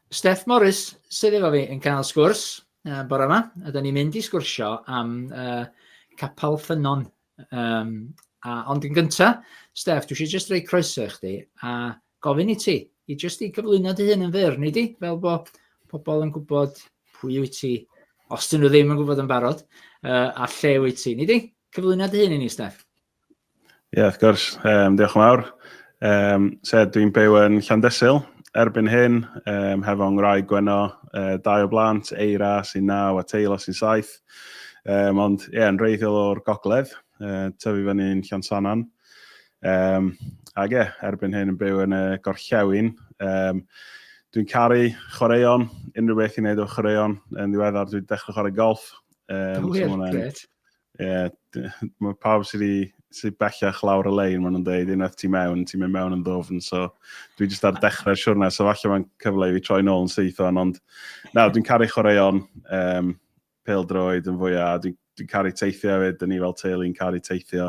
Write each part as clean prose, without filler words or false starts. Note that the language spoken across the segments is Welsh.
Steff Morris sydd efo fi yn cael sgwrs bore yma, a da ni'n mynd i sgwrsio am capel Ffynnon. Ond yn gyntaf, Steff, dwi eisiau jyst rhoi croeso i chdi a gofyn i ti, i jyst i gyflwyno dy hyn yn fyr, neu di, fel bod pobl yn gwybod pwy wyt ti, os dyn nhw ddim yn gwybod yn barod, a lle wyt ti. Neu di, cyflwyno dy hyn i ni, Steff. Ie, wrth gwrs. Diolch yn fawr. Dwi'n byw yn Llandysul erbyn hyn, hefo ngwraig Gweno, 2 o blant, Eira sy'n 9 a Teilo sy'n 7. Ond yn reiddiol o'r Gogledd, tyfu fyny'n Llansannan. Ac erbyn hyn yn byw yn y Gorllewin. Dwi'n caru chwaraeon, unrhyw beth i wneud o chwaraeon. Yn ddiweddar, dwi'n dechrau chwarae golf. Gret. Mae pawb sydd bellach lawr y lein, maen nhw'n dweud, unwaith ti'n mynd mewn yn ddofn, so dwi jyst ar dechrau'r siwrna, so falle mae'n cyfle i fi troi nôl yn syth o'n, ond dwi'n caru chwaraeon, pêl-droed yn fwyaf, dwi'n caru teithio hefyd, dyn ni fel teulu'n caru teithio,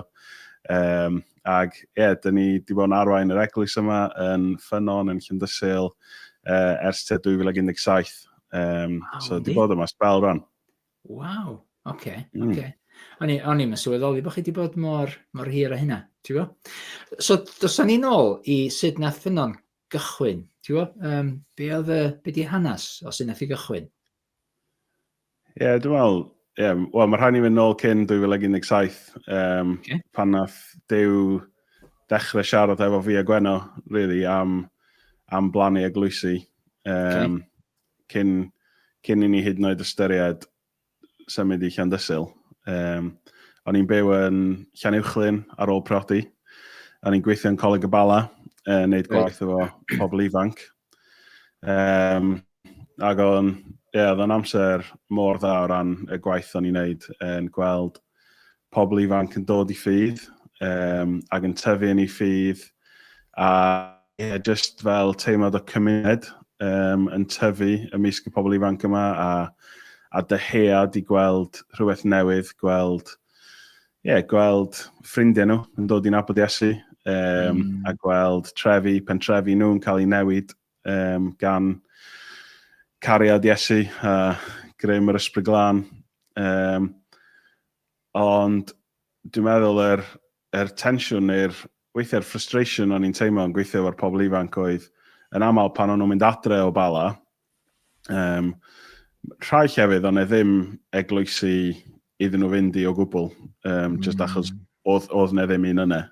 ac dyn ni wedi bod yn arwain yr eglwys yma yn Ffynnon, yn Llandysul, ers 2017, so wedi bod yma sbel rhan. Waw, oce. O'n i'n sylweddoli bod chi wedi bod mor hir a hynna, ti'n go? So, dosan ni nôl i sut nath Ffynnon gychwyn, ti'n go? Be di hanes o sut nath i gychwyn? Dwi'n meddwl, mae rhaid ni fynd nôl cyn 2017, pan nath Duw dechrau siarad efo fi a Gweno, really, am blannu eglwysi, cyn i ni hyd yn oed ystyried symud i Llandysul. O'n i'n byw yn Llanuwchlyn ar ôl prodi. O'n i'n gweithio yn Coleg y Bala, wneud gwaith efo pobl ifanc. Ac oedd amser mor dda o ran y gwaith o'n i'n wneud yn gweld pobl ifanc yn dod i ffydd, ac yn tyfu yn ei ffydd, a just fel teimlad o cymuned yn tyfu ymysg y pobl ifanc yma, a dyhead i gweld rhywbeth newydd, gweld ffrindiau nhw yn dod i'n nabod Iesu, a gweld pentrefi nhw'n cael ei newid gan cariad Iesu a greu yr ysbryd glân. Ond dwi'n meddwl yr tensiwn, weithiau'r frustration o'n i'n teimlo yn gweithio efo'r pobl ifanc oedd yn aml pan o'n nhw'n mynd adre o Bala, rhai llefydd o'n ddim eglwysi iddyn nhw fynd i o gwbl, just achos oedd ne ddim un yna.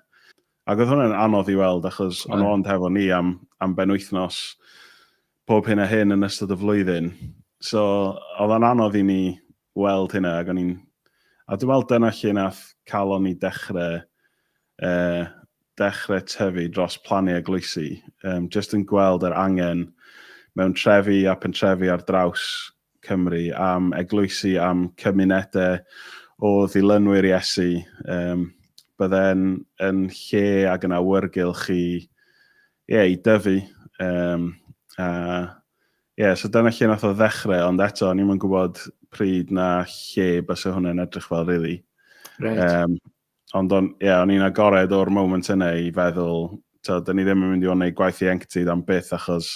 Ac oedd hwnna'n anodd i weld, achos o'n ond hefo ni am benwythnos pob hyn a hyn yn ystod y flwyddyn. So, oedd o'n anodd i ni weld hynna, a dwi'n meddwl dyna lle nath calon ni dechrau tyfu dros plannu eglwysi, just yn gweld yr angen mewn trefi a pentrefi ar draws Cymru am eglwysi, am cymunedau o ddilynwyr Iesu, bydde'n yn lle ac yn awyrgylch i dyfu. So dyna lle nath o ddechrau, ond eto, ni'n mynd gwybod pryd na lle bys hwnna'n edrych fel, really. Ond o'n i'n agored o'r moment yna i feddwl, dyn ni ddim yn mynd i wneud gwaith ienctid am byth, achos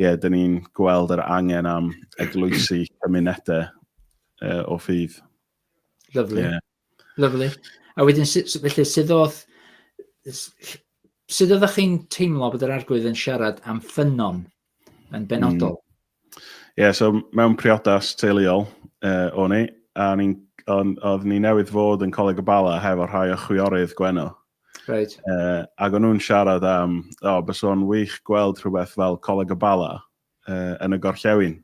dyn ni'n gweld yr angen am eglwysi cymunedau o ffydd. Lyfli. A wedyn, felly, sydd oeddech chi'n teimlo bod yr arglwydd yn siarad am Ffynnon yn benodol? So mewn priodas teuluol o'n i, a oedd ni newydd fod yn Coleg y Bala hefo rhai o chwiorydd Gweno. Right. Ac o'n nhw'n siarad am, bys o'n wych gweld rhywbeth fel Coleg y Bala yn y Gorllewin.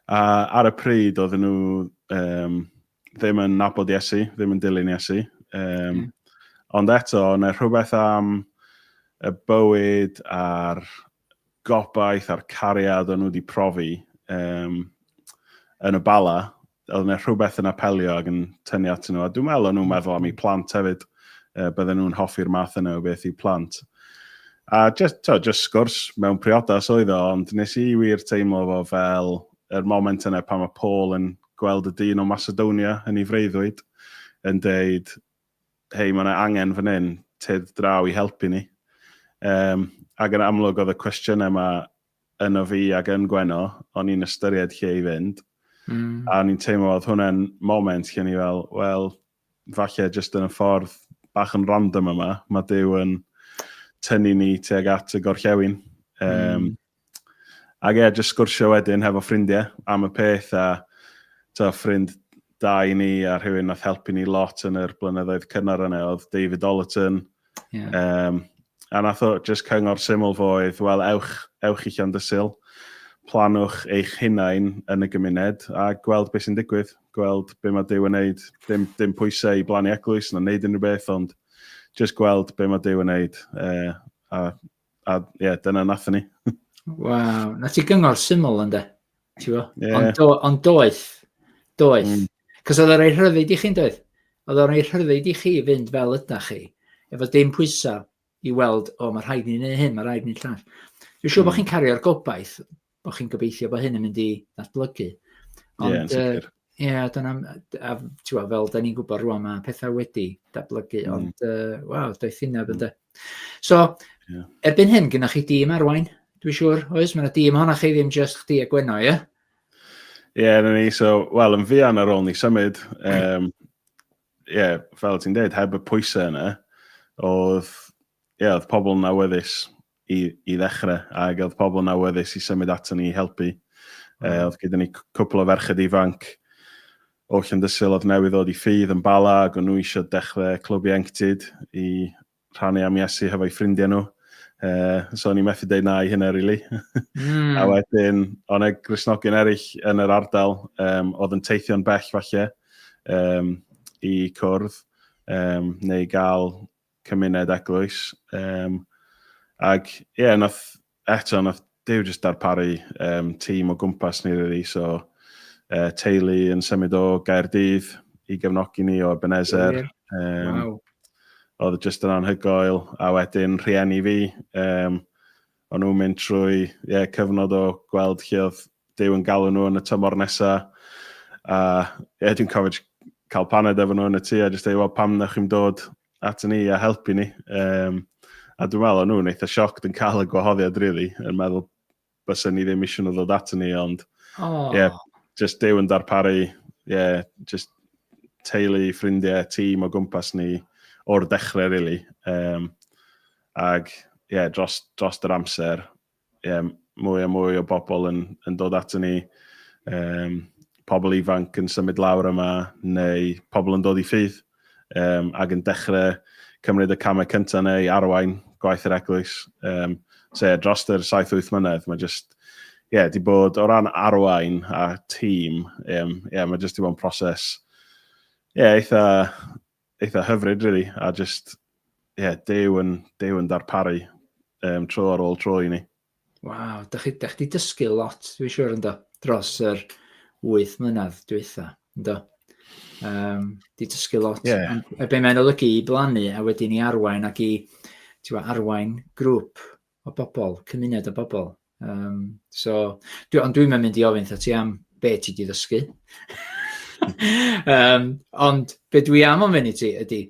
A ar y pryd oedden nhw ddim yn nabod Iesu, ddim yn dilyn Iesu. Ond eto, yna rhywbeth am y bywyd a'r gobaith a'r cariad o'n nhw wedi profi yn y Bala, oedd yna rhywbeth yn apelio ac yn tynnu at nhw. A dwi'n meddwl o'n nhw'n meddwl am eu plant hefyd, bydden nhw'n hoffi'r math yna o beth i'w plant. A just sgwrs mewn priodas oedd o, ond nes i wir teimlo fo fel yr moment yna pan mae Paul yn gweld y dyn o Macedonia yn ei freuddwyd, yn deud, hei, mae yna angen fan hyn, tydd draw i helpu ni. Ac yn amlwg oedd y cwestiynau yma yno fi ac yn Gweno, o'n i'n ystyried lle i fynd. A o'n i'n teimlo oedd hwnna'n moment lle ni fel, wel, falle jyst yn y ffordd bach yn random yma, mae Duw yn tynnu ni tuag at y gorllewin. Ac jyst sgwrsio wedyn hefo ffrindiau am y peth, a ffrind da i ni a rhywun nath helpu ni lot yn yr blynyddoedd cynnar yna, oedd David Ollerton. A nath o jyst cyngor syml fo oedd, wel, ewch i Llandysul, planwch eich hunain yn y gymuned a gweld beth sy'n digwydd, gweld be mae Duw yn neud, dim pwysau i blannu eglwys na neud unrhyw beth, ond jyst gweld be mae Duw yn neud. Dyna nathon ni. Waw, na ti gyngor syml ynddo, ond doeth. Cos oedd o'r ei rhyddid i chi'n dweud? Oedd o'r ei rhyddid i chi fynd fel ydych chi, efo dim pwysau i weld, mae rhaid ni'n neud hyn, mae rhaid ni'n llall. Dwi'n siŵr bod chi'n cario'r gobaith, bod chi'n gobeithio bod hyn yn mynd i ddatblygu. Ond, fel da ni'n gwybod rwan, mae pethau wedi datblygu, ond, doedd hynna bydde. So, erbyn hyn, gynnwch chi dîm arwain, dwi'n siŵr, oes? Mae'na dîm honna chi ddim just chdi a Gweno, ie? Na ni, yn fuan ar ôl ni symud, fel ti'n dweud, heb y pwysau yna, oedd pobl yn awyddus i ddechrau, ac oedd pobl yn awyddus i symud ato ni i helpu. Oedd gyda ni cwpl o ferched ifanc o Llandysul oedd newydd ddod i ffydd yn Bala, ac o'n nhw eisiau dechrau clwb ieuenctid i rhannu am Iesu hefo'u ffrindiau nhw. So o'n i'n methu deud na i hynna, really. A wedyn, o'n e Gristnogion eraill yn yr ardal, oedd yn teithio'n bell falle i cwrdd, neu gael cymuned eglwys. Ac nath Duw jyst darparu tîm o gwmpas ni, really. So teulu yn symud o Gaerdydd i gefnogi ni o Ebenezer. Oedd jyst yn anhygoel, a wedyn rhieni fi, o'n nhw'n mynd trwy cyfnod o gweld lle oedd Duw yn galw nhw yn y tymor nesaf. A dwi'n cofio cael paned efo nhw yn y tŷ, a jyst dweud, wel, pam na chi'n dod ato ni a helpu ni. A dwi'n meddwl, o'n nhw'n eitha sioct yn cael y gwahoddiad, really, yn meddwl bysen ni ddim eisiau nhw ddod ato ni, ond jyst Duw yn darparu, jyst teulu, ffrindiau, tîm o gwmpas ni, o'r dechrau, really. Ac, dros yr amser, mwy a mwy o bobl yn dod ato ni, pobl ifanc yn symud lawr yma, neu pobl yn dod i ffydd, ac yn dechrau cymryd y camau cyntaf neu arwain gwaith yr eglwys. Dros yr 7-8 mlynedd, mae jyst, di bod o ran arwain a tîm, mae jyst di bod yn proses, eitha hyfryd, really, a just, Duw yn darparu tro ar ôl tro i ni. Waw, da chi dysgu lot, dwi'n siŵr ynddo, dros yr 8 mlynedd dwytha, ynddo. Di dysgu lot. Be mae'n olygu i blannu, a wedyn i arwain ac i arwain grŵp o bobl, cymuned o bobl. Ond dwi'n mynd i ofyn ti am be ti di ddysgu. Ond be dwi am o'n fyny ti ydy,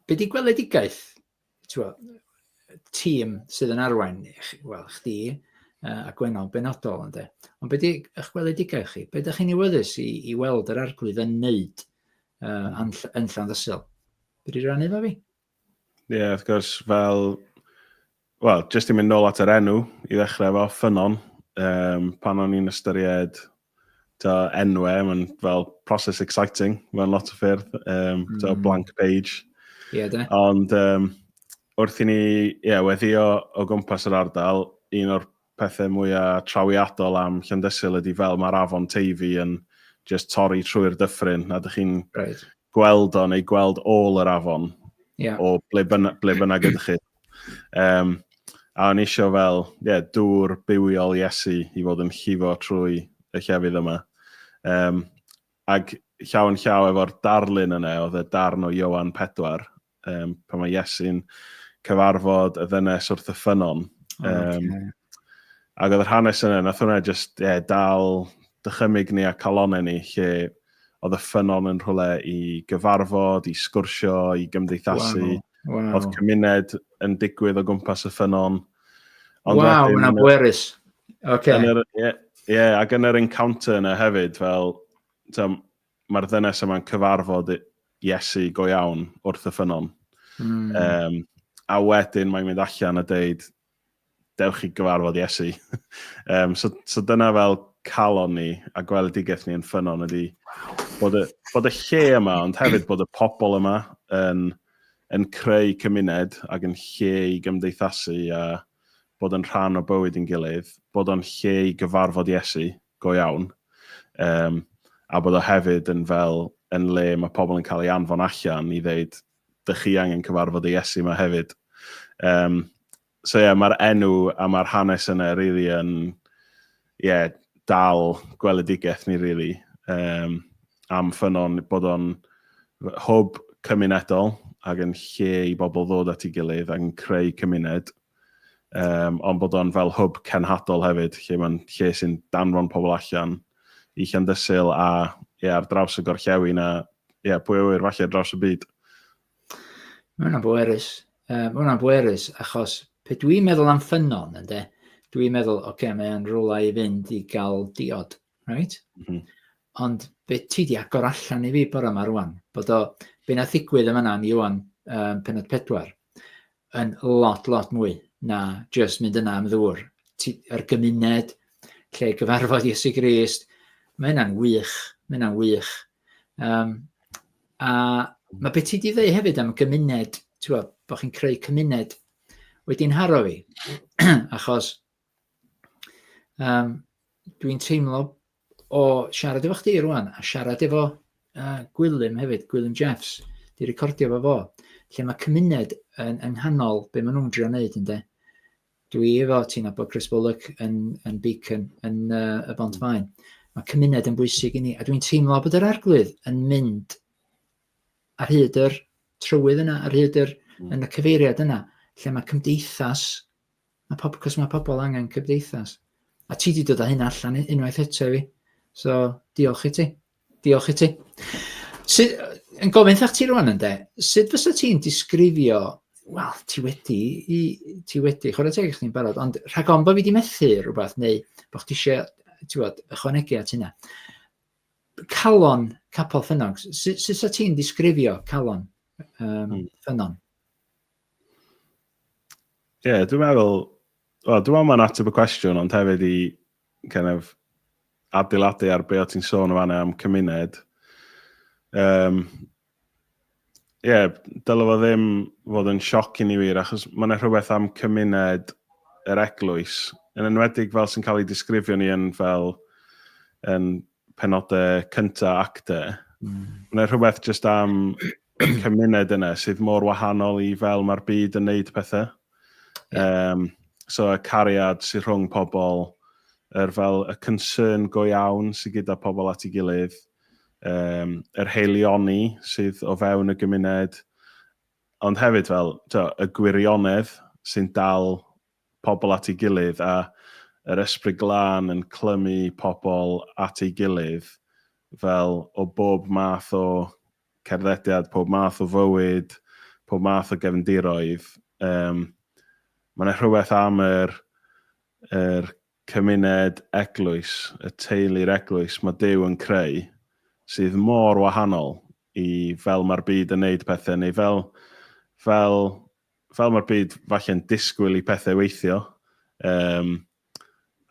be di gweledigaeth, tîm sydd yn arwain, wel, chdi a Gweno benodol, ynddo. Ond be di eich gweledigaeth chi? Be ydych chi'n awyddus i weld yr Arglwydd yn neud yn Llandysul? Be di rannu fo fi? Wrth gwrs, jyst i mynd nôl at yr enw i ddechrau efo Ffynnon, pan o'n i'n ystyried enwau, mae'n fel proses exciting, mae'n lot o ffyrdd, blank page. Ond wrth i ni weddio o gwmpas yr ardal, un o'r pethau mwyaf trawiadol am Llandysul ydy fel mae'r afon Teifi yn just torri trwy'r dyffryn, a ydych chi'n gweld o neu gweld ôl yr afon o ble bynnag ydych chi. A o'n eisiau fel dŵr bywiol Iesu i fod yn llifo trwy y llefydd yma. Ac llaw yn llaw efo'r darlun yna, oedd y darn o Iowan 4, pan mae Iesu'n cyfarfod y ddynes wrth y Ffynnon. Ac oedd yr hanes yna, nath hwnna just dal dychymyg ni a calonau ni, lle oedd y Ffynnon yn rhywle i gyfarfod, i sgwrsio, i gymdeithasu. Oedd cymuned yn digwydd o gwmpas y Ffynnon. Waw, mae'n bwerus. Ac yn yr encounter yna hefyd, fel, mae'r ddynes yma'n cyfarfod Iesu go iawn wrth y ffynnon. A wedyn mae'n mynd allan a deud, dewch i gyfarfod Iesu. So dyna fel calon ni a gweledigaeth ni yn ffynnon ydy bod y lle yma, ond hefyd bod y pobl yma yn creu cymuned ac yn lle i gymdeithasu a bod yn rhan o bywyd yn gilydd, bod o'n lle i gyfarfod Iesu go iawn, a bod o hefyd yn le mae pobl yn cael ei anfon allan i ddeud, dych chi angen cyfarfod Iesu yma hefyd. So mae'r enw a mae'r hanes yna really yn dal gweledigaeth ni really am ffynnon bod o'n hwb cymunedol ac yn lle i bobl ddod at ei gilydd ac yn creu cymuned. Ond bod o'n fel hwb cenhadol hefyd, lle mae'n lle sy'n danfon pobl allan i Llandysul a ar draws y gorllewin a pwy a wyr falle draws y byd. Mae hwnna'n bwerus, achos pe dwi'n meddwl am ffynnon, dwi'n meddwl, mae'n rhywle i fynd i gael diod, right? Ond be ti di agor allan i fi bore yma rwan, bod o, be na ddigwydd yma na yn Ioan pennod 4, yn lot mwy na just mynd yna am ddŵr. Yr gymuned, lle gyfarfod Iesu Grist, mae hynna'n wych. A mae beth ti di ddweud hefyd am gymuned, bod chi'n creu cymuned, wedi'n haro fi, achos dwi'n teimlo o siarad efo chdi rwan, a siarad efo Gwilym hefyd, Gwilym Jeffs, di recordio fo, lle mae cymuned yn hannol be maen nhw'n drio wneud, ynddo. Dwi efo ti'n abod Chris Bullock yn Beacon, yn y Bontfaen. Mae cymuned yn bwysig i ni, a dwi'n teimlo bod yr Arglwydd yn mynd ar hyd yr trywydd yna, ar hyd yn y cyfeiriad yna, lle mae cymdeithas, cos mae pobl angen cymdeithas. A ti di dod â hyn allan unwaith eto fi. So, diolch i ti. Yn gofyn thach ti rwan sut fysa ti'n disgrifio, wel, ti wedi, chwarae teg i chdi'n barod, ond rhag ond bod fi wedi methu rhywbeth, neu bod chdi eisiau, ychwanegu at hynna. Calon capel ffynnon, sut fysa ti'n disgrifio calon ffynnon? Dwi'n meddwl mae'n ateb y cwestiwn, ond hefyd i kind of adeiladu ar be o ti'n sôn o fanna am cymuned. Dylai fo ddim fod yn sioc i ni wir, achos mae'n rhywbeth am cymuned yr eglwys. Yn enwedig fel sy'n cael ei disgrifio ni yn penodau cynta actau. Mae'n rhywbeth jyst am y cymuned yna sydd mor wahanol i fel mae'r byd yn neud pethau. So y cariad sydd rhwng pobl, fel y concern go iawn sydd gyda pobl at ei gilydd, yr heilioni sydd o fewn y gymuned, ond hefyd fel y gwirionedd sy'n dal pobl at ei gilydd a yr ysbryd glân yn clymu pobl at ei gilydd fel o bob math o cerddediad, pob math o fywyd, pob math o gefndiroedd. Mae'n rhywbeth am yr cymuned eglwys, y teulu'r eglwys mae Duw yn creu, sydd mor wahanol i fel mae'r byd yn neud pethau, neu fel mae'r byd falle'n disgwyl i pethau weithio.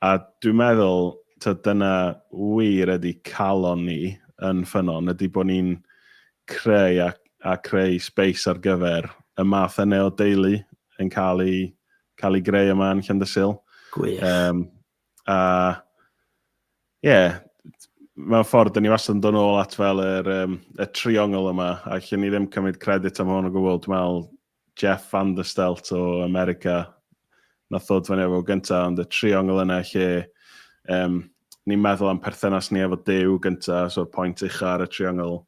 A dwi'n meddwl, dyna wir ydy calon ni yn ffynnon, ydy bod ni'n creu a creu space ar gyfer y math yna o deulu yn cael ei greu yma yn Llandysul. Gwych. Mewn ffordd, dyn ni wastad yn dod nôl at fel y triongl yma, a lle ni ddim cymryd credit am hwn o gwbl. Dwi'n meddwl Jeff Van der Stelt o America nath ddod fyny efo gyntaf, ond y triongl yna lle ni'n meddwl am perthynas ni efo Duw gyntaf, so'r pwynt ucha ar y triongl,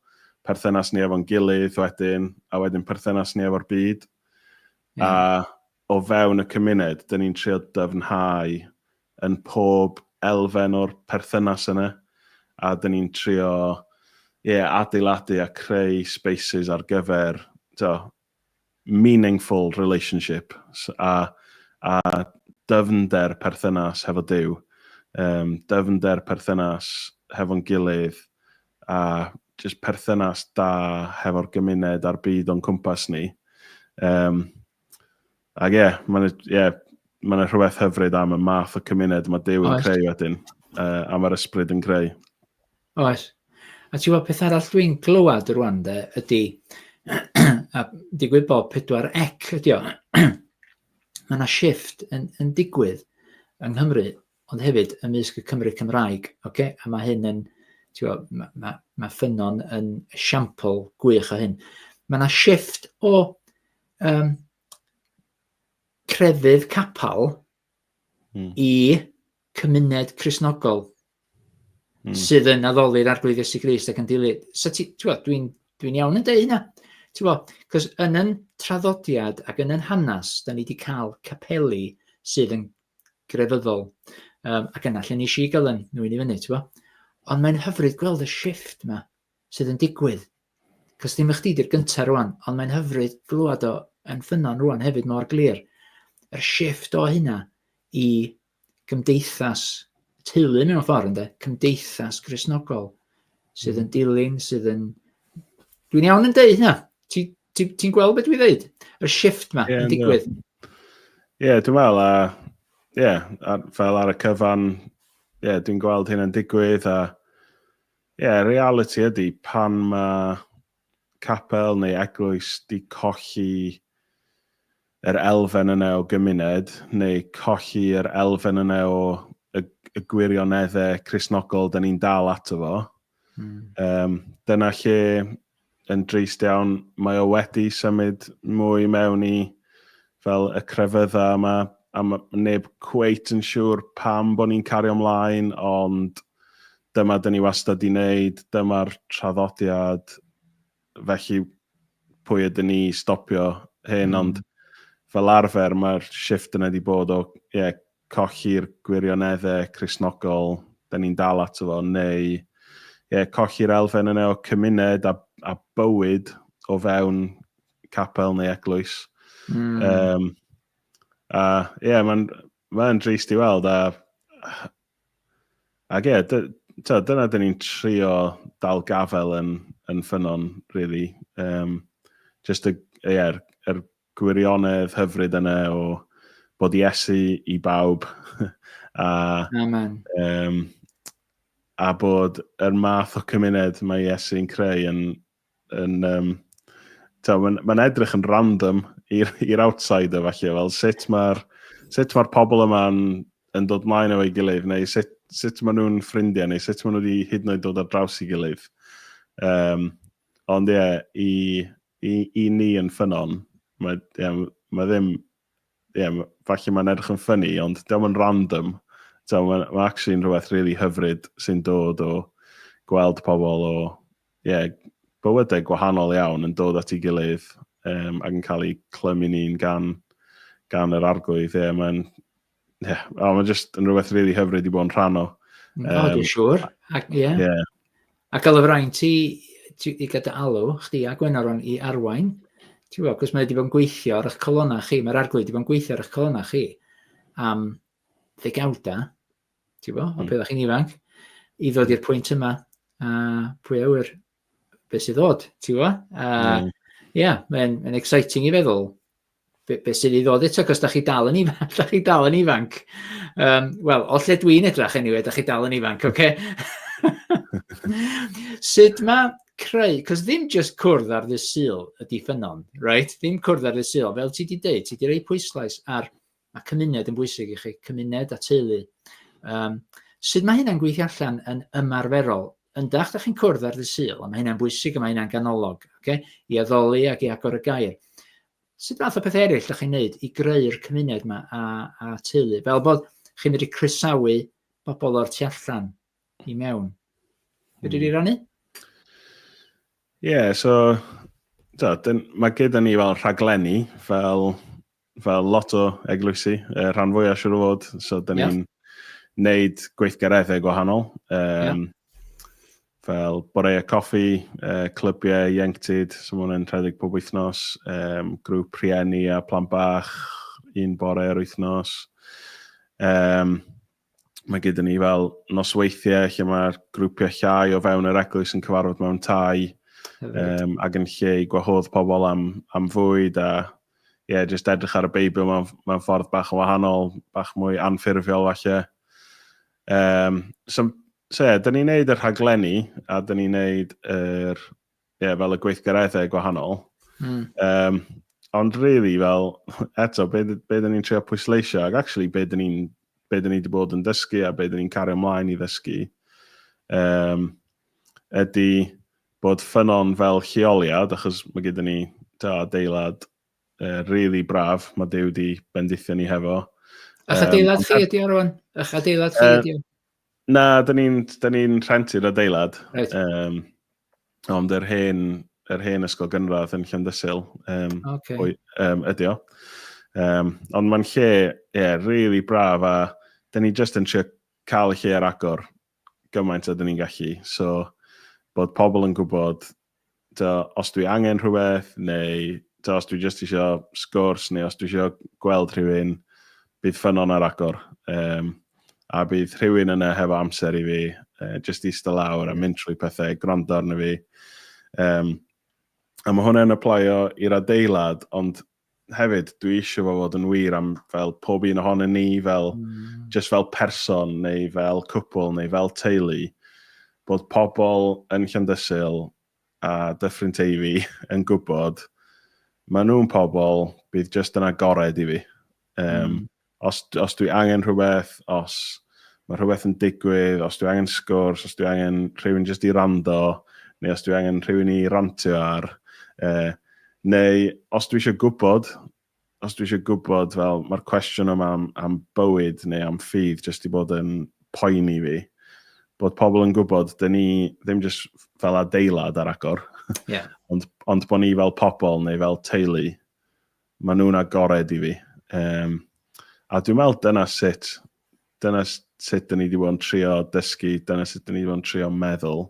perthynas ni efo'n gilydd wedyn, a wedyn perthynas ni efo'r byd. A o fewn y cymuned, dyn ni'n trio dyfnhau yn pob elfen o'r perthynas yna, a dyn ni'n trio adeiladu a creu spaces ar gyfer meaningful relationship. A dyfnder perthynas hefo Duw, dyfnder perthynas hefo'n gilydd, a just perthynas da hefo'r gymuned a'r byd o'n cwmpas ni. Ac mae'n rhywbeth hyfryd am y math o cymuned mae Duw yn creu wedyn, a mae'r ysbryd yn creu. Oes. A ti'n gwybod peth arall dwi'n glywed rwan ydy, a digwydd bod 4 ydy o, mae yna shift yn digwydd yng Nghymru, ond hefyd ymysg y Cymru Cymraeg, okay? A mae hyn yn, mae Ffynnon yn esiampl gwych o hyn. Mae yna shift o crefydd capal i cymuned Cristnogol sydd yn addoli'r Arglwydd Iesu Grist ac yn dilyn. So dwi'n iawn yn dweud hynna. Cos yn yn traddodiad ac yn yn hanes, da ni wedi cael capeli sydd yn grefyddol. Ac yna lle nes I gael yn nhw'n I fyny. Ond mae'n hyfryd gweld y shift yma sydd yn digwydd. Cos ddim chdi di'r gyntaf rwan, ond mae'n hyfryd glwad o yn Ffynnon rwan hefyd mor glir. Yr shift o hynna I gymdeithas teulu mewn ffordd, ynddo, cymdeithas Cristnogol sydd yn dilyn, sydd yn... Dwi'n iawn yn deud hynna. Ti'n gweld beth dwi'n dweud? Y shift yma yn digwydd. Dwi'n meddwl, fel ar y cyfan, dwi'n gweld hyn yn digwydd, a reality ydy pan mae capel neu eglwys di colli yr elfen yna o gymuned, neu colli'r elfen yna o y gwirioneddau Cristnogol da ni'n dal ato fo. Dyna lle yn drist iawn, mae o wedi symud mwy mewn I fel y crefydda yma, a neb cweit yn siŵr pam bod ni'n cario ymlaen, ond dyma dyn ni wastad I wneud, dyma'r traddodiad, felly pwy ydyn ni stopio hyn, ond fel arfer mae'r shift yna wedi bod o colli'r gwirioneddau Cristnogol, da ni'n dal ato fo, neu colli'r elfen yna o cymuned a bywyd o fewn capel neu eglwys. Mae'n drist I weld, dyna dyn ni'n trio dal gafel yn Ffynnon, really. Just yr gwirionedd hyfryd yna o bod Iesu I bawb, a bod yr math o cymuned mae Iesu yn creu mae'n edrych yn random i'r outsider falle, fel sut mae'r pobl yma yn dod mlaen o'i gilydd, neu sut maen nhw'n ffrindiau, neu sut maen nhw wedi hyd yn oed dod ar draws I gilydd. Ond I ni yn Ffynnon, mae ddim, falle mae'n edrych yn ffynnu, ond ddim yn random. Mae'n actually'n rhywbeth really hyfryd sy'n dod o gweld pobl o bywydau gwahanol iawn yn dod at ei gilydd ac yn cael ei clymu ni'n gan yr arglwydd. Mae'n just yn rhywbeth really hyfryd I bod yn rhan o. Dwi'n siŵr. A gael y fraint I gyda alw, chdi a Gwenar I arwain. Ti'n gwybod, cos mae wedi bod yn gweithio ar eich colonna chi, mae'r arglwydd wedi bod yn gweithio ar eich colonna chi am ddegawda, ti'n gwybod, o beth chi'n ifanc, I ddod i'r pwynt yma, a pwy awyr beth sydd ddod, ti'n gwybod? Mae'n exciting I feddwl beth sydd I ddod eto, cos da chi dal yn ifanc. Wel, o lle dwi'n edrach anyway, da chi dal yn ifanc, oce? Sut mae Creu, cos ddim just cwrdd ar ddy Sul ydi Ffynnon, right? Ddim cwrdd ar ddy Sul, fel ti di dweud, ti di rei pwyslais ar mae cymuned yn bwysig I chi, cymuned a teulu. Sut mae hynna'n gweithio allan yn ymarferol? Yndach, da chi'n cwrdd ar ddy Sul, a mae hynna'n bwysig, a mae hynna'n ganolog, okay? I addoli ac I agor y gair. Sut fath o peth eraill da chi'n neud I greu'r cymuned yma a teulu? Fel bod chi'n medru croesawu bobl o'r tu allan I mewn. Fyddi di rannu? Mae gyda ni fel rhaglenni, fel lot o eglwysi, rhan fwyaf siŵr o fod, so da ni'n neud gweithgareddau gwahanol, fel boreau coffi, clybiau ieuenctid, so mae hwnna'n rhedeg pob wythnos, grŵp rhieni a plan bach, un bore yr wythnos. Mae gyda ni fel nosweithiau lle mae'r grwpiau llai o fewn yr eglwys yn cyfarfod mewn tai ac yn lle i gwahodd pobl am fwyd a just edrych ar y Beibl mewn ffordd bach yn wahanol, bach mwy anffurfiol falle. So, da ni'n neud yr rhaglenni a da ni'n neud fel y gweithgareddau gwahanol. Ond really, fel, eto, be da ni'n trio pwysleisio, ac actually be da ni wedi bod yn dysgu a be da ni'n cario ymlaen i ddysgu, ydy bod ffynnon fel lleoliad, achos mae gyda ni adeilad really braf, mae Duw wedi bendithio ni hefo. A'ch adeilad chi ydi o rwan? A'ch adeilad chi ydi o? Na, da ni'n rhentu'r adeilad. Right. Ond yr hen ysgol gynradd yn Llandysul ydi o. Ond mae'n lle, really braf a da ni just yn trio cael y lle ar agor gymaint a da ni'n gallu. So, bod pobl yn gwybod os dwi angen rhywbeth, neu os dwi just eisiau sgwrs, neu os dwi eisiau gweld rhywun, bydd ffynnon ar agor. A bydd rhywun yna hefo amser i fi, just eistedd lawr a mynd trwy pethau, gwrando arno fi. A mae hwnna'n aplaio i'r adeilad, ond hefyd, dwi eisiau fod yn wir am fel pob un ohonyn ni, just fel person, neu fel cwpl, neu fel teulu, bod pobl yn Llandysul a Dyffryn Teifi yn gwybod, maen nhw'n pobl bydd just yn agored i fi. Os dwi angen rhywbeth, os mae rhywbeth yn digwydd, os dwi angen sgwrs, os dwi angen rhywun just i rando, neu os dwi angen rhywun i rantio ar, neu os dwi eisiau gwybod fel mae'r cwestiwn yma am bywyd neu am ffydd jyst i bod yn poeni fi, bod pobl yn gwybod, dyn ni ddim jyst fel adeilad ar agor, ond bod ni fel pobl neu fel teulu, maen nhw'n agored i fi. A dwi'n meddwl dyna sut dyn ni wedi bod yn trio dysgu, dyna sut dyn ni wedi bod yn trio meddwl,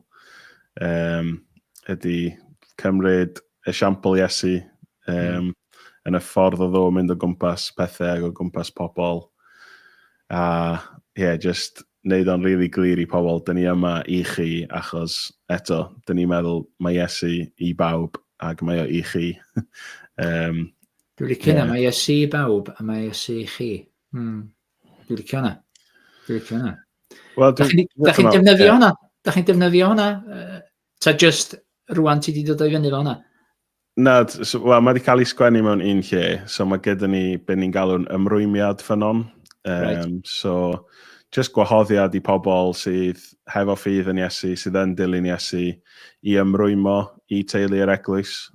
ydy cymryd esiampl Iesu, yn y ffordd o ddo mynd o gwmpas pethau o gwmpas pobl. A just wneud o'n really glir i pobl, dyn ni yma i chi, achos eto, dyn ni'n meddwl mae Iesu i bawb, ac mae o i chi. Dwi'n licio hynna, mae Iesu i bawb, a mae Iesu i chi. Dwi'n licio hynna. Da chi'n defnyddio hwnna? Da chi'n defnyddio hwnna? Ta just rwan ti wedi dod o'i fyny fel hwnna? Na, mae wedi cael ei sgwennu mewn un lle, so mae gyda ni be ni'n galw'n ymrwymiad ffynnon. So, just gwahoddiad i pobl sydd hefo ffydd yn Iesu, sydd yn dilyn Iesu, i ymrwymo i teulu'r eglwys.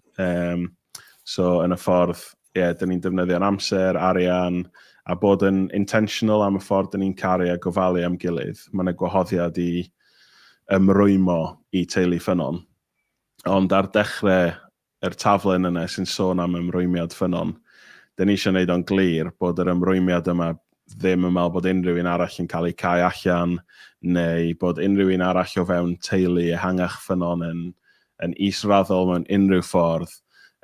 So, yn y ffordd, dyn ni'n defnyddio'n amser, arian, a bod yn intentional am y ffordd dyn ni'n caru a gofalu am gilydd. Mae'n gwahoddiad i ymrwymo i teulu ffynnon. Ond ar dechrau yr taflen yna sy'n sôn am ymrwymiad ffynnon, dyn ni eisiau gwneud o'n glir bod yr ymrwymiad yma ddim yn meddwl bod unrhyw un arall yn cael ei cau allan, neu bod unrhyw un arall o fewn teulu ehangach ffynnon yn israddol mewn unrhyw ffordd,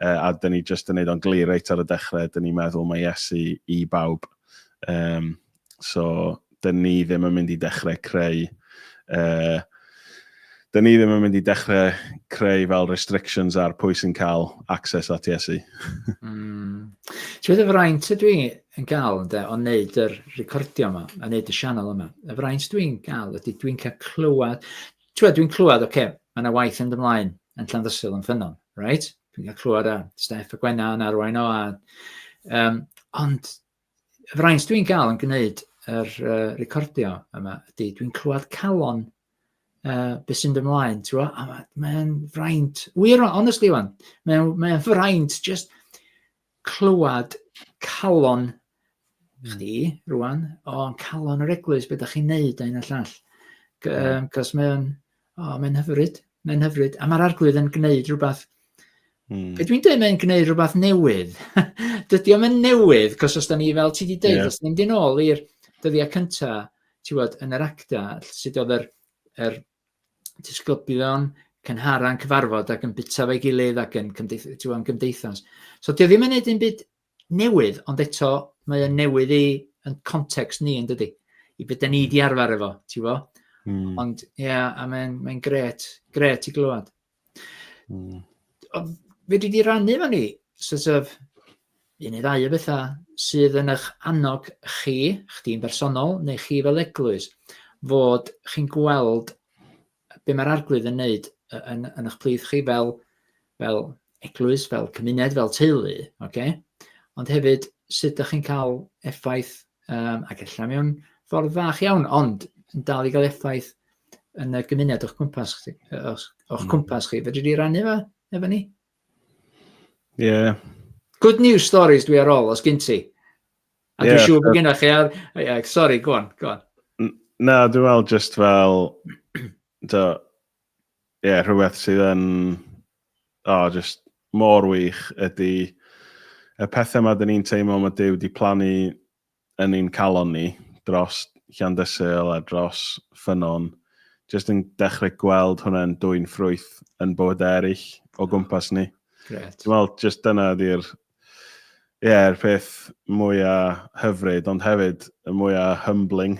a dyn ni jyst yn gwneud o'n glir reit ar y dechrau, dyn ni'n meddwl mae Iesu i bawb. So, dyn ni ddim yn mynd i dechrau creu dyn ni ddim yn mynd i dechrau creu fel restrictions ar pwy sy'n cael access at Iesu. Ti'n meddwl y fraint ydw i yn cael o wneud yr recordio yma, a wneud y sianel yma. Y fraint dwi'n cael ydy dwi'n cael clywed, dwi'n clywed, mae yna waith yn ymlaen yn Llandysul yn Ffynnon, right? Dwi'n cael clywed a Steff a Gwenna yn arwain o. Ond y fraint dwi'n cael yn gwneud yr recordio yma ydy dwi'n clywed calon beth sy'n ymlaen, mae'n fraint, wir, honestly, mae'n fraint just clywed calon chdi, rwan, calon yr eglwys, beth ydych chi'n neud ein y llall. Cos mae'n hyfryd, a mae'r arglwydd yn gwneud rhywbeth, be dwi'n dweud mae'n gwneud rhywbeth newydd. Dydy o'n newydd, cos os da ni fel ti di dweud, os da ni'n dyn ôl i'r dyddiau cyntaf, yn yr acta, sydd oedd yr disgyblion cynhara'n cyfarfod ac yn bita fe'i gilydd ac yn gymdeithas. So, dio ddim yn gwneud un byd newydd, ond eto mae o'n newydd yn context ni yn dydi, i beth da ni di arfer efo, ti fo? Ond, a mae'n gret i glywed. Fe di rannu fan ni, sort of, un neu ddau o bethau sydd yn eich annog chdi'n bersonol, neu chi fel eglwys, fod chi'n gweld be mae'r arglwydd yn neud yn eich plith chi fel eglwys, fel cymuned, fel teulu, ond hefyd sut ydych chi'n cael effaith, ac ella mewn ffordd fach iawn, ond yn dal i gael effaith yn y gymuned o'ch cwmpas chi. Fedri di rannu efo ni? Ie. Good news stories dwi ar ôl, os gyn ti. A dwi'n siŵr bod gennych chi sorry, go on. Na, dwi'n meddwl just fel, rhywbeth sydd yn, just mor wych ydy y pethau yma dyn ni'n teimlo mae Duw wedi plannu yn ein calon ni dros Llandysul a dros Ffynnon, just yn dechrau gweld hwnna'n dwy'n ffrwyth yn bywyd eraill o gwmpas ni. Gret. Dwi'n meddwl just dyna ydy'r peth mwyaf hyfryd, ond hefyd y mwyaf humbling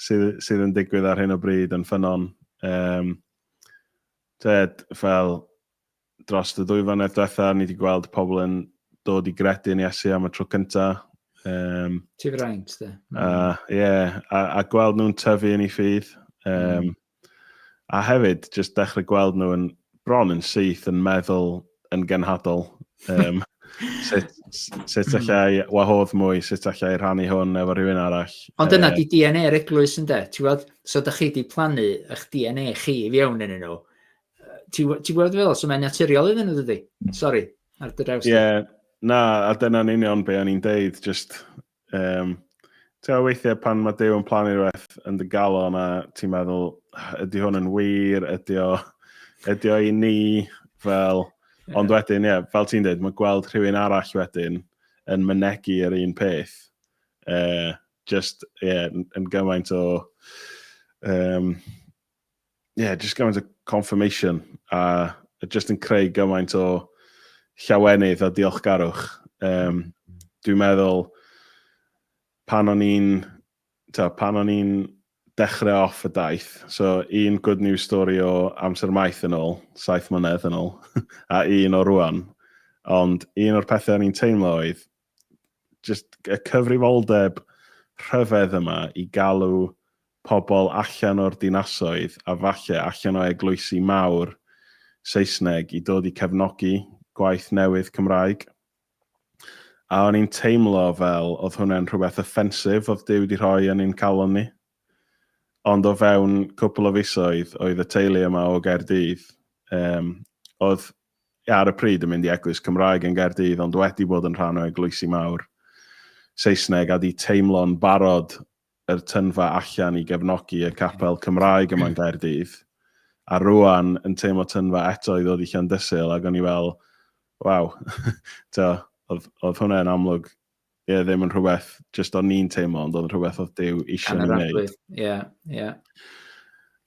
sydd yn digwydd ar hyn o bryd yn Ffynnon. Fel dros y 2 flynedd diwetha, ni wedi gweld pobl yn dod i gredu yn Iesu am y tro cyntaf. Ti fraint, de? A gweld nhw'n tyfu yn ei ffydd. A hefyd, just dechrau gweld nhw yn bron yn syth yn meddwl yn genhadol. Sut allai wahodd mwy, sut allai rhannu hwn efo rhywun arall. Ond dyna di DNA'r eglwys yn de? So da chi di plannu eich DNA chi i fewn yn nhw. Ti gweld fel, so mae'n naturiol iddyn nhw, dydi? Sori, ar dy draws. Na, a dyna'n union be o'n i'n deud, just, ti'n weithiau pan mae Duw yn plannu rhywbeth yn dy galon a ti'n meddwl, ydy hwn yn wir, ydy o i ni, fel, ond wedyn, fel ti'n deud, mae gweld rhywun arall wedyn yn mynegu yr un peth, yn gymaint o, just gymaint o confirmation, a just yn creu gymaint o llawenydd a diolchgarwch. Dwi'n meddwl, pan o'n i'n dechrau off y daith, so un good news story o amser maith yn ôl, 7 mlynedd yn ôl, a un o rwan, ond un o'r pethau o'n i'n teimlo oedd, just y cyfrifoldeb rhyfedd yma i galw pobl allan o'r dinasoedd a falle allan o eglwysi mawr Saesneg i dod i cefnogi gwaith newydd Cymraeg. A o'n i'n teimlo fel oedd hwnna'n rhywbeth offensif oedd Duw wedi rhoi yn ein calon ni. Ond o fewn cwpl o fisoedd oedd y teulu yma o Gaerdydd, oedd ar y pryd yn mynd i eglwys Cymraeg yn Gaerdydd, ond wedi bod yn rhan o eglwysi mawr Saesneg a di teimlo'n barod yr tynfa allan i gefnogi y capel Cymraeg yma'n Gaerdydd. A rwan yn teimlo tynfa eto i ddod i Llandysul ac o'n i fel, waw, oedd hwnna'n amlwg ddim yn rhywbeth just o'n ni'n teimlo, ond oedd yn rhywbeth oedd Duw eisiau ni wneud.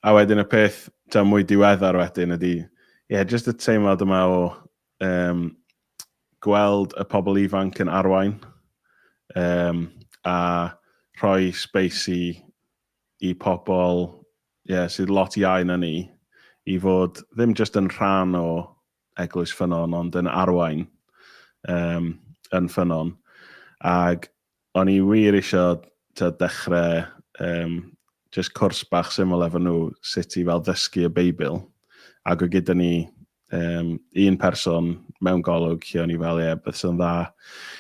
A wedyn y peth mwy diweddar wedyn ydy, just y teimlad yma o gweld y pobl ifanc yn arwain a rhoi space i pobl sydd lot iau na ni i fod ddim just yn rhan o eglwys Ffynnon, ond yn arwain yn Ffynnon. Ac o'n i wir eisiau dechrau just cwrs bach syml efo nhw sut i fel ddysgu y Beibl. Ac o gyda ni un person mewn golwg lle o'n i fel, beth sy'n dda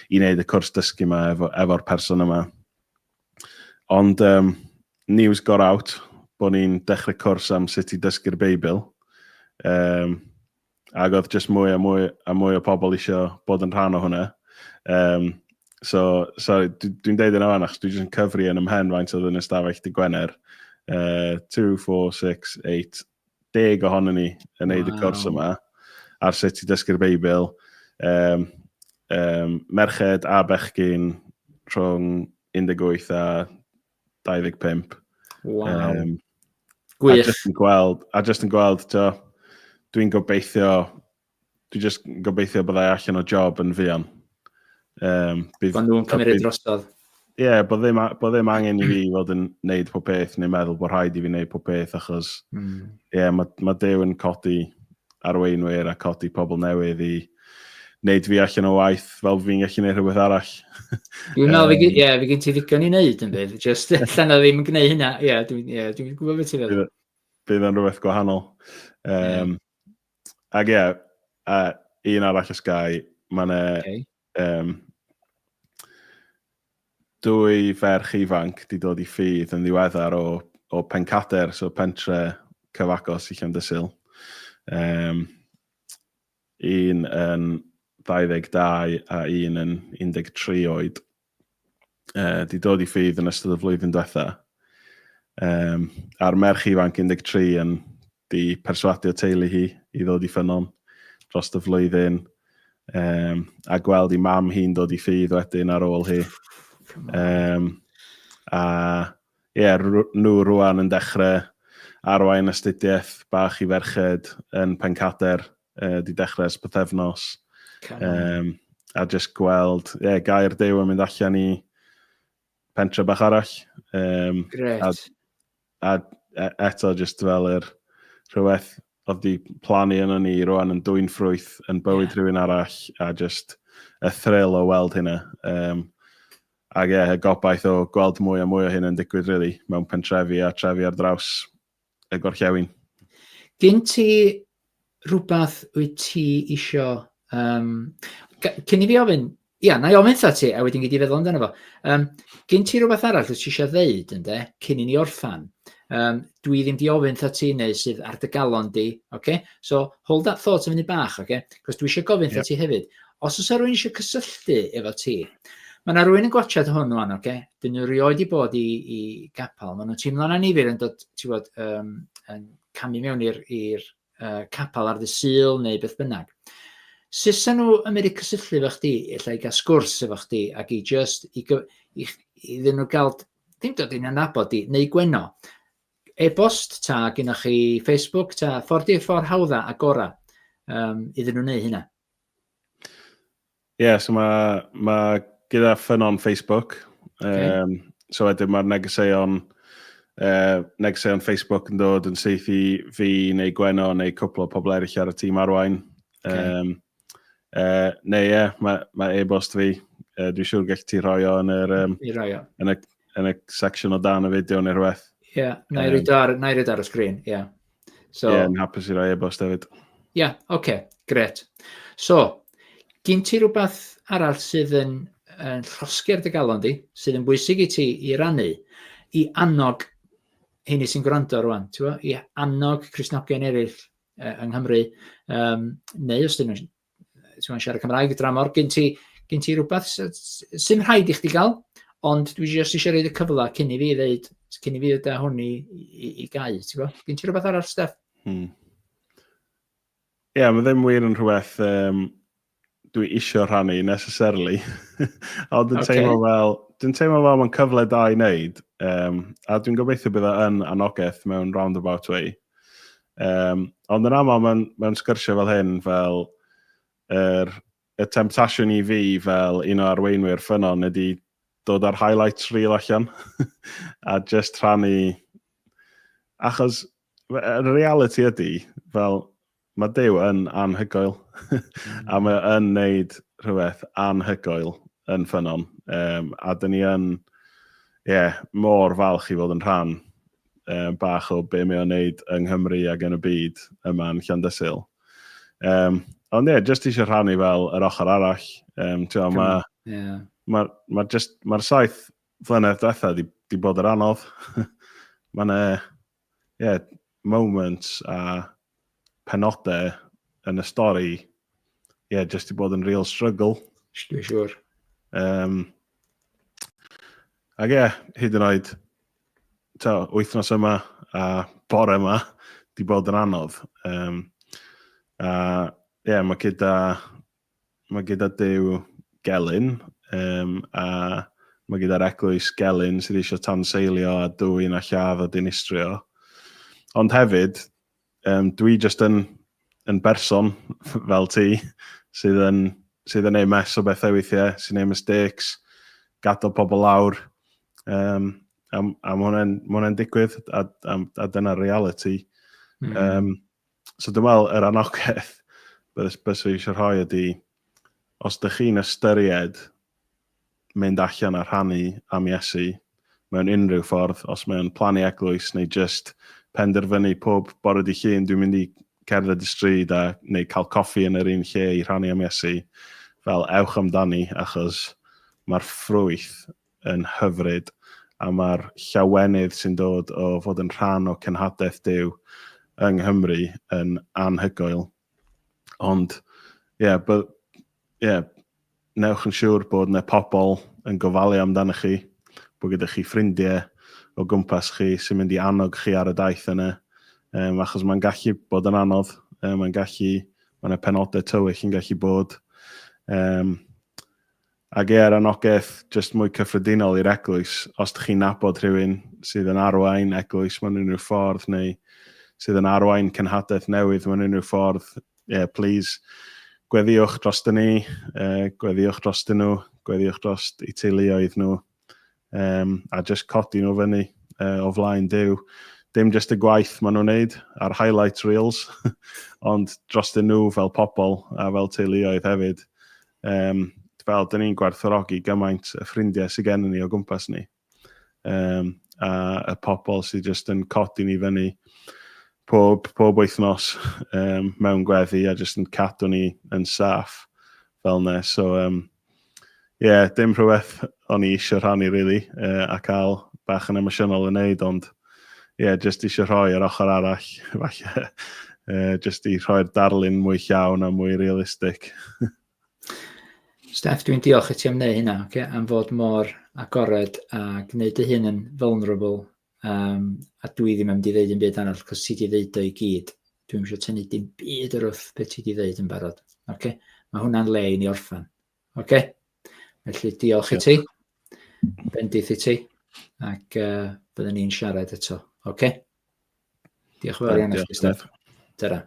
i wneud y cwrs dysgu yma efo'r person yma. Ond news got out bod ni'n dechrau cwrs am sut i dysgu'r Beibl. Ac oedd just mwy a mwy o pobl eisiau bod yn rhan o hwnna. So dwi'n deud yna fan achos dwi'n just yn cyfri yn ymhen faint oedd yn ystafell dy Gwener. 2, 4, 6, 8, 10 ohonyn ni yn neud y cwrs yma ar sut i dysgu'r Beibl. Merched a bechgyn rhwng 18 a 25. Wow. Gwych. A just yn gweld, dwi'n gobeithio byddai allan o job yn fuan. Bod nhw'n cymryd drosodd. Ie, bod ddim angen i fi fod yn neud pob peth neu meddwl bod rhaid i fi neud pob peth achos mae Duw yn codi arweinwyr a codi pobl newydd i wneud fi allan o waith fel fi'n gallu neud rhywbeth arall. Dwi'n meddwl, fi gen ti ddigon i wneud yn bydd, just allan o ddim yn gwneud hynna. Dwi'n gwybod beth ti'n feddwl. Bydd yn rhywbeth gwahanol. Ac un arall ysgau, mae'n dwy ferch ifanc di dod i ffydd yn ddiweddar o Pencader, so pentre cyfagos i Llandysul. Un yn 22 a un yn 13 oed. Di dod i ffydd yn ystod y flwyddyn diwetha. A'r merch ifanc 13 yn di perswadio teulu hi i ddod i Ffynnon dros y flwyddyn. A gweld i mam hi'n dod i ffydd wedyn ar ôl hi. Nhw rwan yn dechrau arwain astudiaeth bach i ferched yn Pencader, di dechrau ers pythefnos. A just gweld, gair Duw yn mynd allan i pentre bach arall. Gret. A eto just fel rhywbeth oedd di plannu yna ni rwan yn dwy'n Ffrwyth yn bywyd rhywun arall a just y thrill o weld hynna. Ac gobaith o gweld mwy a mwy o hyn yn digwydd rili mewn pentrefi a trefi ar draws y gorllewin. Gen ti rhywbeth wyt ti isio... Cyn i fi ofyn... na i ofyn tha ti, a wedyn gyd i feddwl amdano fo. Gen ti rhywbeth arall wyt ti isio ddeud, ynddo, cyn i ni orffan? Dwi ddim di ofyn tha ti neu sydd ar dy galon di, okay? So, hold that thought yn fyny bach, okay? Cos dwi eisiau gofyn tha ti hefyd. Os oes rhywun eisiau cysylltu efo ti, mae yna rhywun yn gwachod hwn rwan, okay? Dyn nhw rioed i bod i gapel. Mae nhw'n teimlo'n anifyr yn dod, ti'n bod, yn camu mewn i'r capel ar dy Sul neu beth bynnag. Sut nhw yn mynd i cysylltu efo chdi, illa i gael sgwrs efo chdi, ac i just, iddyn nhw gael, ddim dod i'n anabod di, neu gweno. E-bost, ta gynnwch chi Facebook, ta ffordd hawdda a gora iddyn nhw wneud hynna. So mae gyda Ffynnon Facebook. So wedyn mae'r negeseuon Facebook yn dod yn syth i fi neu Gweno neu cwpl o pobl eraill ar y tîm arwain. Mae e-bost fi. Dwi'n siŵr gallu ti roi o yn y section o dan y fideo neu rhywbeth. Na i roed ar y sgrin. Yn hapus i roi e-bost hefyd. Gret. So, gyn ti rhywbeth arall sydd yn llosgi ar dy galon di, sydd yn bwysig i ti i rannu, i annog hynny sy'n gwrando rwan, i annog Cristnogion eraill yng Nghymru, neu os dyn nhw'n siarad Cymraeg y dramor, gyn ti rhywbeth sy'n rhaid i chdi gael, ond dwi jyst eisiau rhaid y cyfle cyn i fi ddweud hwn i gau, gyn ti rhywbeth arall, Steff? Mae ddim wir yn rhywbeth dwi isio rhannu necessarily. Ond dwi'n teimlo fel mae'n cyfle da i wneud. A dwi'n gobeithio bydd yn Annogaeth mewn roundabout way. Ond yn aml mewn sgyrsio fel hyn, fel y temptasiwn i fi fel un o arweinwyr Ffynnon ydy dod ar highlights reel allan. A just rhannu. Achos y reality ydy, fel mae Duw yn anhygoel. A mae yn wneud rhywbeth anhygoel yn Ffynnon. A dyn ni yn mor falch i fod yn rhan bach o be mae o'n wneud yng Nghymru ac yn y byd yma yn Llandysul. Ond just eisiau rhannu fel yr ochr arall. Mae'r 7 flynedd diwetha di bod yr anodd. Mae'n moments a penodau yn y stori, just i bod yn real struggle. Dwi'n siŵr. Ac hyd yn oed, wythnos yma a bore yma, di bod yn anodd. Mae gyda Duw gelyn, a mae gyda'r eglwys gelyn sydd eisiau tanseilio a dwyn a lladd a dinistrio. Ond hefyd, dwi just yn berson fel ti sydd yn sydd yn ei mes o bethau weithiau, sy'n ei mistakes, gadael pobl lawr. A mae hwnna'n digwydd, a dyna'r reality. So dwi'n meddwl, yr anogaeth, beth sy'n eisiau rhoi ydy, os ydych chi'n ystyried mynd allan a rhannu am Iesu mewn unrhyw ffordd, os mae'n plannu eglwys neu just penderfynu pob bore di llun dwi'n mynd i cerdded y stryd neu cael coffi yn yr un lle i rhannu am Iesu, fel ewch amdani, achos mae'r ffrwyth yn hyfryd a mae'r llawenydd sy'n dod o fod yn rhan o cenhadaeth Duw yng Nghymru yn anhygoel. Ond, newch yn siŵr bod yna pobl yn gofalu amdano chi, bod gyda chi ffrindiau o gwmpas chi sy'n mynd i annog chi ar y daith yna, achos mae'n gallu bod yn anodd, mae'n yna penodau tywyll yn gallu bod. Ac yr anogaeth jyst mwy cyffredinol i'r eglwys, os ydych chi'n nabod rhywun sydd yn arwain eglwys mewn unrhyw ffordd, neu sydd yn arwain cenhadaeth newydd mewn unrhyw ffordd, please, gweddiwch dros ni, gweddiwch dros nhw, gweddiwch dros eu teuluoedd nhw, a jyst codi nhw fyny o flaen Duw. Dim jyst y gwaith maen nhw'n neud ar highlight reels, ond dros nhw fel pobl a fel teuluoedd hefyd. Fel, dyn ni'n gwerthfawrogi gymaint y ffrindiau sydd gen ni o gwmpas ni. A y pobl sydd jyst yn codi ni fyny pob wythnos mewn gweddi a jyst yn cadw ni yn saff fel yna. So, dim rhywbeth o'n i eisiau rhannu, really, a cael bach yn emosiynol yn neud, ond jyst eisiau rhoi yr ochr arall, falle, jyst i rhoi'r darlun mwy llawn a mwy realistig. Steff, dwi'n diolch i ti am wneud hynna, am fod mor agored a gwneud dy hun yn vulnerable, a dwi ddim am di ddeud yn byd arall, cos ti di ddeud o i gyd. Dwi'n eisiau tynnu dim byd yr wrth beth ti di ddeud yn barod. Mae hwnna'n le i ni orffan. Felly diolch i ti, bendith i ti, ac byddwn ni'n siarad eto. Diolch yn fawr iawn i chi, Steff. Tara.